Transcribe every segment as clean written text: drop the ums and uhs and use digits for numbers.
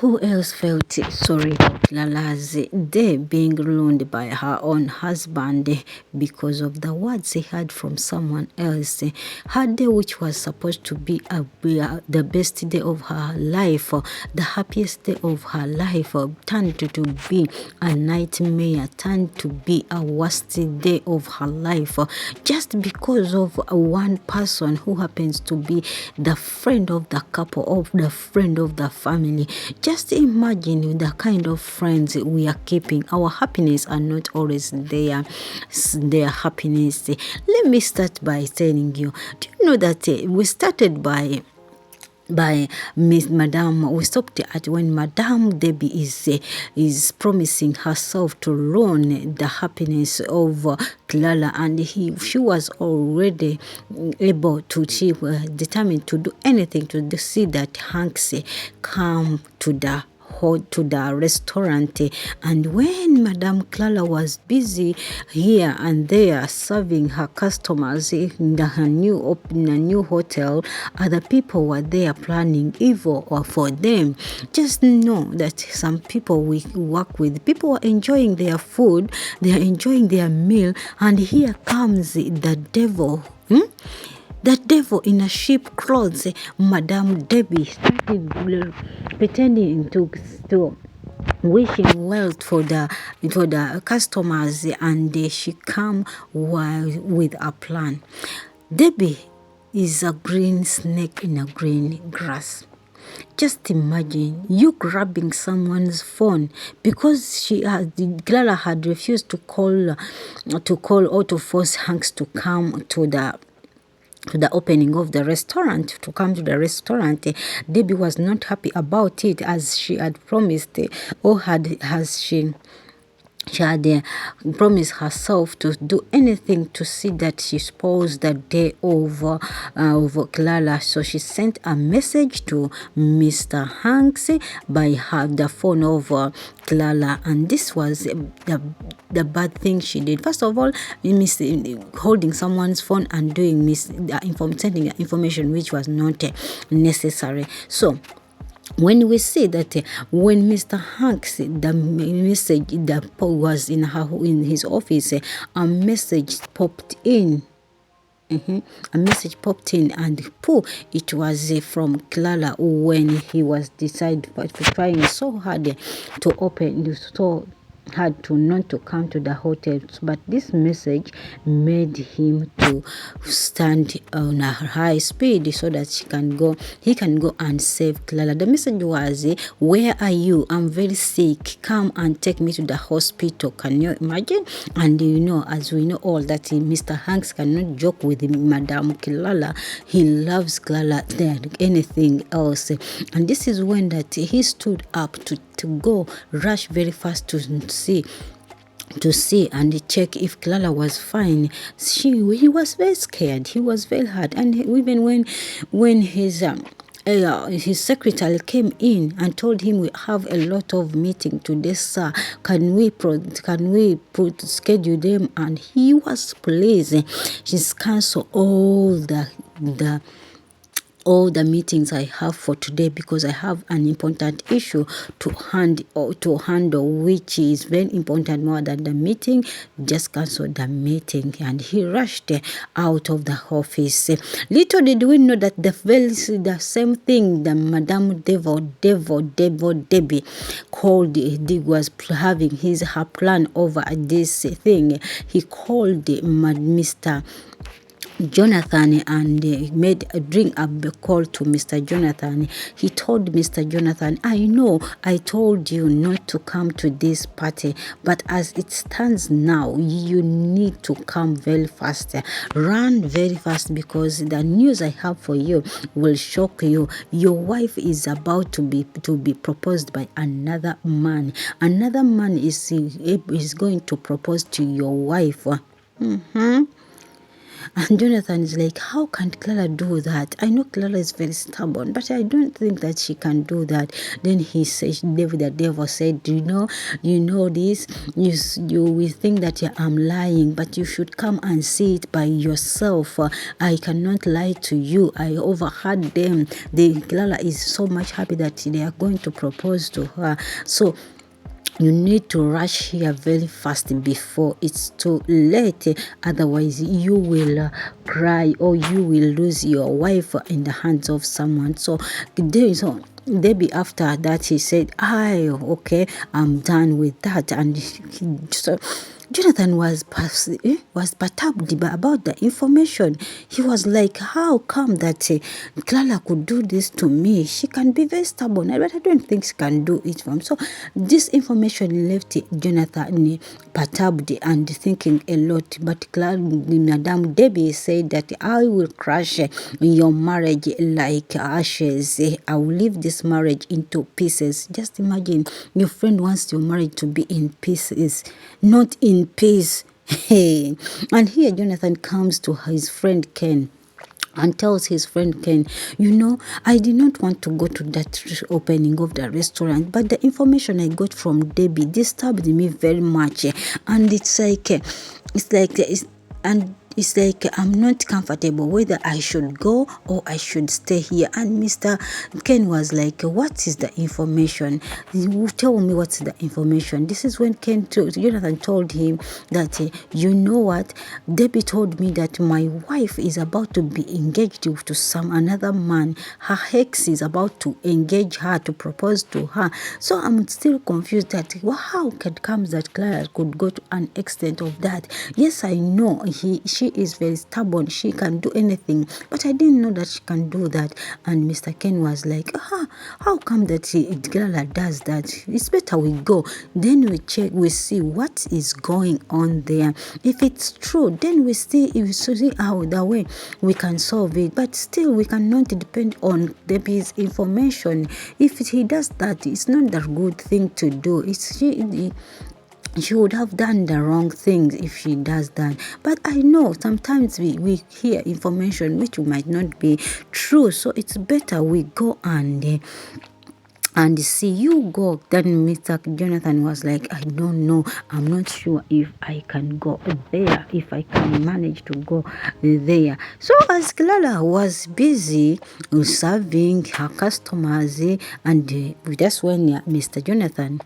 Who else felt sorry about Lala's day being ruined by her own husband because of the words he heard from someone else? Her day, which was supposed to be the best day of her life, the happiest day of her life, turned to be a nightmare, turned to be a worst day of her life, just because of one person who happens to be the friend of the couple, of the friend of the family. Just imagine the kind of friends we are keeping. Our happiness are not always their happiness. Let me start by telling you, do you know that we started by Miss Madame, we stopped at when Madame Debbie is promising herself to ruin the happiness of Clara, and she was already able to, she was determined to do anything to see that Hanks come to the restaurant. And when Madame Clara was busy here and there serving her customers in a new hotel, other people were there planning evil or for them. Just know that some people we work with, people are enjoying their food, they are enjoying their meal, and here comes the devil. The devil in a sheep clothes, Madame Debbie started pretending to wishing wealth for the customers, and she come with a plan. Debbie is a green snake in a green grass. Just imagine you grabbing someone's phone because Clara had refused to call or to force Hanks to come to the opening of the restaurant, to come to the restaurant. Debbie was not happy about it, as she had promised, or she had promised herself to do anything to see that she spoils the day over Clara. So she sent a message to Mr. Hanks by the phone of Clara, and this was the bad thing she did. First of all, holding someone's phone and doing sending information which was not necessary. So when we see that when Mr. Hanks, the message that was in his office, a message popped in. A message popped in, and it was from Clara when he was trying so hard to open, so had to not to come to the hotel, but this message made him to stand on a high speed so that he can go and save Clara. The message was, where are you? I'm very sick. Come and take me to the hospital. Can you imagine? And as we know all that Mr. Hanks cannot joke with Madame Clara. He loves Clara than anything else. And this is when that he stood up to go rush very fast to see and check if Clara was fine. He was very scared. He was very hurt. And even when his secretary came in and told him, we have a lot of meeting today, sir. Can we schedule them? And he was pleased. She's cancelled all the meetings I have for today because I have an important issue to handle, which is very important, more than the meeting. Just cancel the meeting, and he rushed out of the office. Little did we know that the same thing that Madame Debbie called, was having her plan over this thing. He called Mr. Jonathan and made a call to Mr. Jonathan. He told Mr. Jonathan, I know I told you not to come to this party, but as it stands now, you need to come very fast. Run very fast, because the news I have for you will shock you. Your wife is about to be proposed by another man. Another man is going to propose to your wife. And Jonathan is like, how can Clara do that? I know Clara is very stubborn, but I don't think that she can do that. Then he says, the devil said, you know this, you will think that I'm lying, but you should come and see it by yourself. I cannot lie to you. I overheard them. Clara is so much happy that they are going to propose to her. So you need to rush here very fast before it's too late. Otherwise, you will cry or you will lose your wife in the hands of someone. So there is Debbie, after that, he said, okay, I'm done with that. And so Jonathan was perturbed about the information. He was like, how come that Clara could do this to me? She can be very stubborn, but I don't think she can do it for him. So this information left Jonathan perturbed and thinking a lot. But Madame Debbie said that I will crush your marriage like ashes. I will leave this marriage into pieces. Just imagine, your friend wants your marriage to be in pieces, not in peace. Hey. And here Jonathan comes to his friend Ken and tells his friend Ken, I did not want to go to that opening of the restaurant, but the information I got from Debbie disturbed me very much. And it's like I'm not comfortable whether I should go or I should stay here. And Mr. Ken was like, what is the information? Tell me what's the information. This is when Jonathan told him that, you know what? Debbie told me that my wife is about to be engaged to another man. Her ex is about to engage her, to propose to her. So I'm still confused that how it comes that Clara could go to an extent of that. Yes, I know she is very stubborn. She can do anything, but I didn't know that she can do that. And Mr. Ken was like, how come that Clara does that? It's better we go. Then we check, we see what is going on there. If it's true, then we see how the way we can solve it. But still, we cannot depend on Debbie's information. If he does that, it's not a good thing to do. She would have done the wrong things if she does that. But I know sometimes we hear information which might not be true. So it's better we go and see. You go. Then Mr. Jonathan was like, I don't know. I'm not sure if I can go there, if I can manage to go there. So as Clara was busy serving her customers, and that's when Mr. Jonathan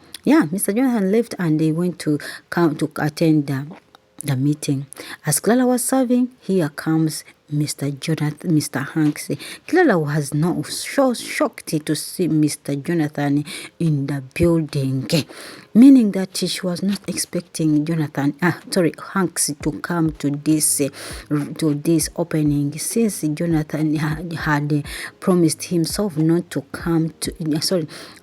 left and they went to come to attend the meeting. As Clara was serving, here comes Mr. Hanks. Clara was not so shocked to see Mr. Jonathan in the building, meaning that she was not expecting Hanks to come to this opening, since Jonathan had promised himself not to come to.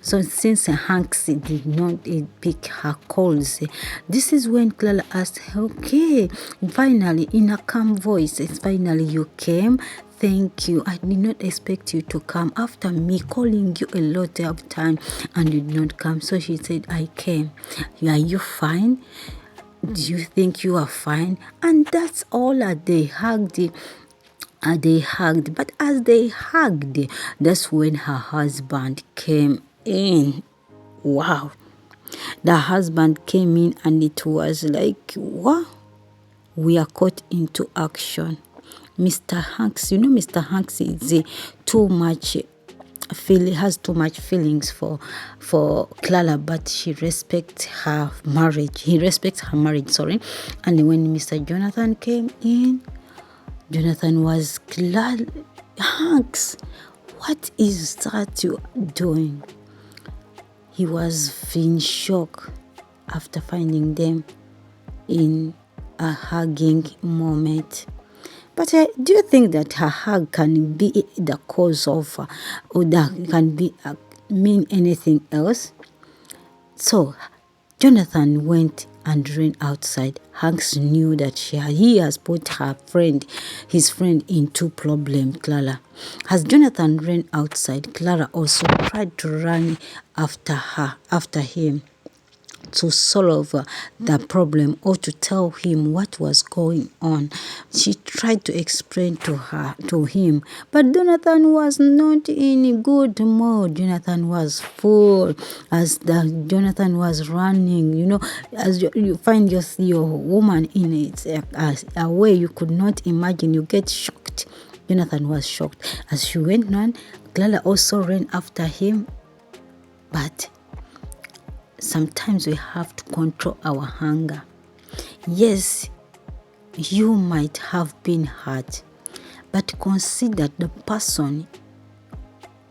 So since Hanks did not pick her calls, this is when Clara asked, okay, finally, in a calm voice, finally you came. Thank you. I did not expect you to come after me calling you a lot of time and you did not come. So she said, I came. Are you fine? Do you think you are fine? And that's all that they hugged. But as they hugged, that's when her husband came in. Wow. The husband came in and it was like, what? We are caught into action. Mr. Hanks, Mr. Hanks is has too much feelings for Clara, but she respects her marriage. He respects her marriage, sorry. And when Mr. Jonathan came in, Jonathan was glad. Hanks, what is that you are doing? He was in shock after finding them in a hugging moment. But do you think that her hug can be the cause of, or that can be mean anything else? So Jonathan went and ran outside. Hanks knew that he has put his friend into problem, Clara. As Jonathan ran outside, Clara also tried to run after him. to solve the problem or to tell him what was going on. She tried to explain to him, but Jonathan was not in a good mood. Jonathan was full as Jonathan was running. As you find your woman in it as a way you could not imagine, you get shocked. Jonathan was shocked. As she went on, Clara also ran after him, but sometimes we have to control our hunger. Yes, you might have been hurt, but consider the person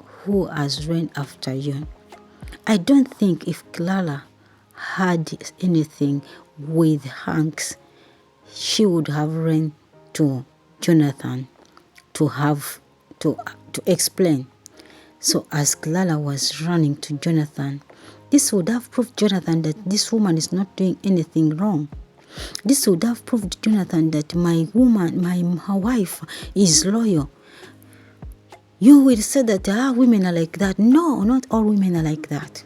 who has run after you. I don't think if Clara had anything with Hanks, she would have run to Jonathan to explain. So as Clara was running to Jonathan, this would have proved Jonathan that this woman is not doing anything wrong. This would have proved Jonathan that my wife is loyal. You will say that women are like that. No, not all women are like that.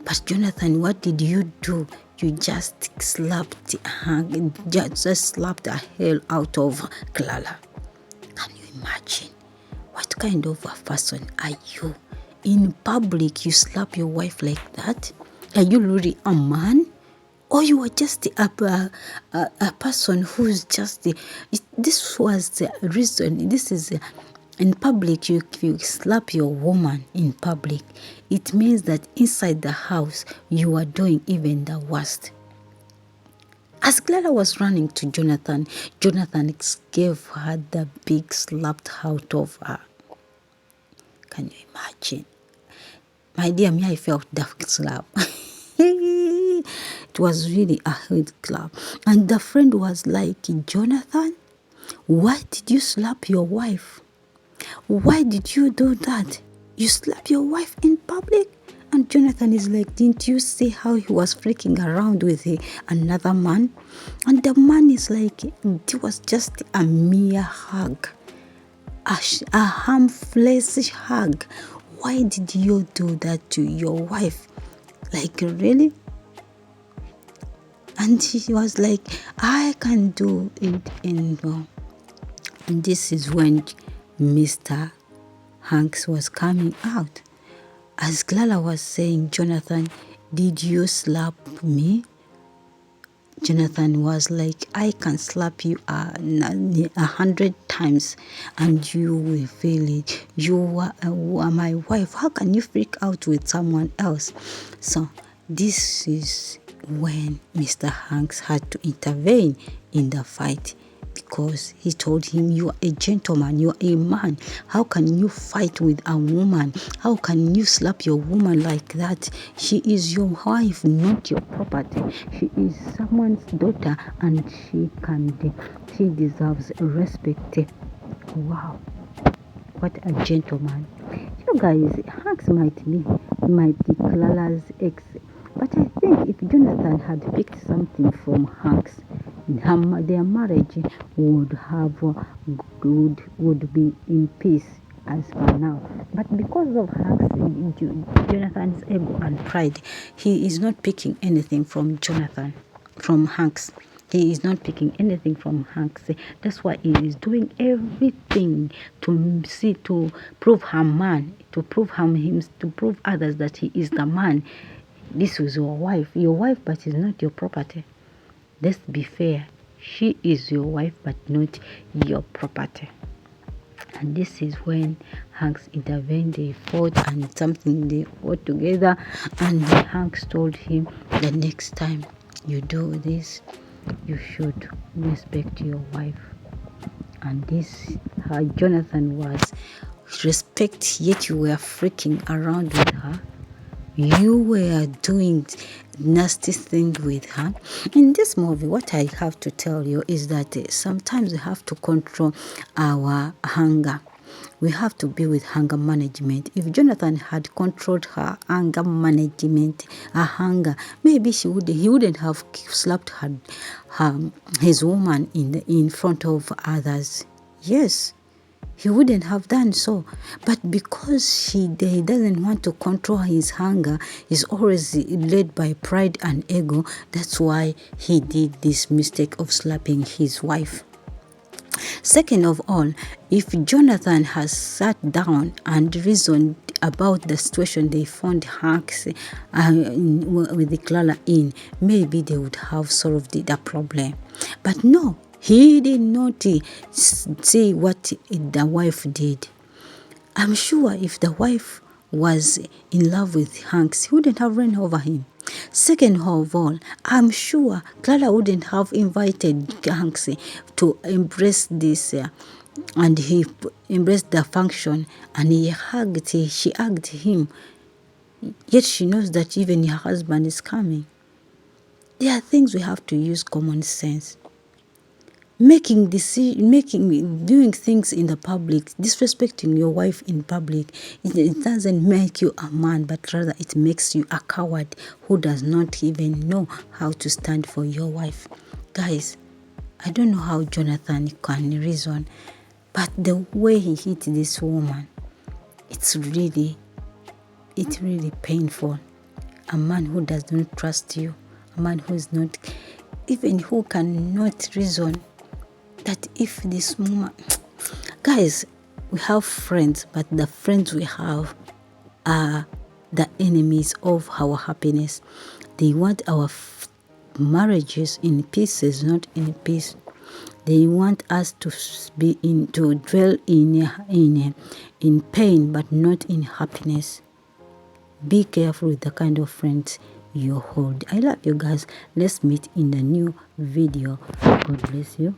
But Jonathan, what did you do? You just slapped the hell out of Clara. Can you imagine? What kind of a person are you? In public, you slap your wife like that? Are you really a man? Or you are just a person who's just... This was the reason. This is... In public, you slap your woman in public. It means that inside the house, you are doing even the worst. As Clara was running to Jonathan, Jonathan gave her the big slap out of her. Can you imagine? My dear, me, I felt that slap. It was really a hard slap. And the friend was like, Jonathan, why did you slap your wife? Why did you do that? You slap your wife in public? And Jonathan is like, didn't you see how he was freaking around with another man? And the man is like, it was just a mere hug. A harmless hug. Why did you do that to your wife? Like, really? And she was like, I can do it anymore. And this is when Mr. Hanks was coming out. As Clara was saying, Jonathan, did you slap me? Jonathan was like, I can slap you 100 times and you will feel it. You are my wife. How can you freak out with someone else? So this is when Mr. Hanks had to intervene in the fight, because he told him, you are a gentleman, you are a man. How can you fight with a woman? How can you slap your woman like that? She is your wife, not your property. She is someone's daughter and she deserves respect. Wow, what a gentleman. You guys, Hanks might be Clara's ex, but I think if Jonathan had picked something from Hanks, their marriage would be in peace as for now. But because of Jonathan's ego and pride, he is not picking anything from Hanks. He is not picking anything from Hanks. That's why he is doing everything to prove to prove others that he is the man. This was your wife, but is not your property. Let's be fair. She is your wife, but not your property. And this is when Hanks intervened. They fought and they fought together. And Hanks told him, the next time you do this, you should respect your wife. And this, how Jonathan was, respect, yet you were freaking around with her. You were doing nasty things with her. In this movie, what I have to tell you is that sometimes we have to control our hunger. We have to be with hunger management. If Jonathan had controlled her anger management, her hunger, maybe he wouldn't have slapped his woman in front of others. Yes. he wouldn't have done so. But because he doesn't want to control his hunger, he's always led by pride and ego. That's why he did this mistake of slapping his wife. Second of all, if Jonathan has sat down and reasoned about the situation they found Hanks with the Clara in, maybe they would have solved the problem. But no, he did not see what the wife did. I'm sure if the wife was in love with Hanks, he wouldn't have run over him. Second of all, I'm sure Clara wouldn't have invited Hanks to embrace this, and he embraced the function, and she hugged him. Yet she knows that even her husband is coming. There are things we have to use common sense. Doing things in the public, disrespecting your wife in public, it doesn't make you a man, but rather it makes you a coward who does not even know how to stand for your wife. Guys, I don't know how Jonathan can reason, but the way he hit this woman, it's really painful. A man who does not trust you, a man who cannot reason that if this woman, guys, we have friends, but the friends we have are the enemies of our happiness. They want our marriages in pieces, not in peace. They want us to dwell in pain, but not in happiness. Be careful with the kind of friends you hold. I love you guys. Let's meet in a new video. God bless you.